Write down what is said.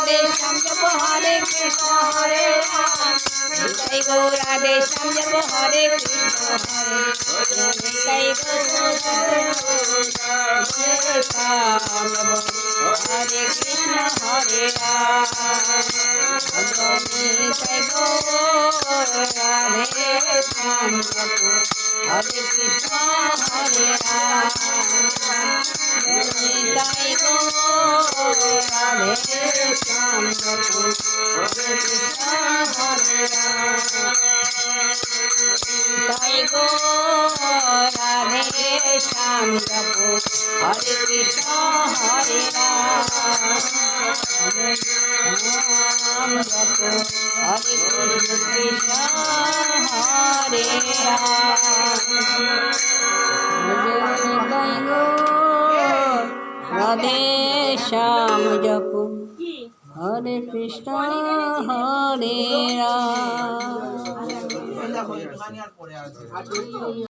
রাধে শ্যাম জপ হরে কৃষ্ণ হরে রাম নিতাই গৌর রাধে শ্যাম জপ হরে কৃষ্ণ হরে নিতাই গৌর রাধে শ্যাম হরে কৃষ্ণ হরে রাম নিতাই গৌর রাধে শ্যাম হরে কৃষ্ণ হরে রাম নিতাই গৌর রাধে শ্যাম হরে কৃষ্ণ হরে রাম নিতাই গৌর রাধে শ্যাম হরে কৃষ্ণ হরে রাম হরে কৃষ্ণ হরে রাম রাধে শ্যাম জপ হরে কৃষ্ণ হরে রাম।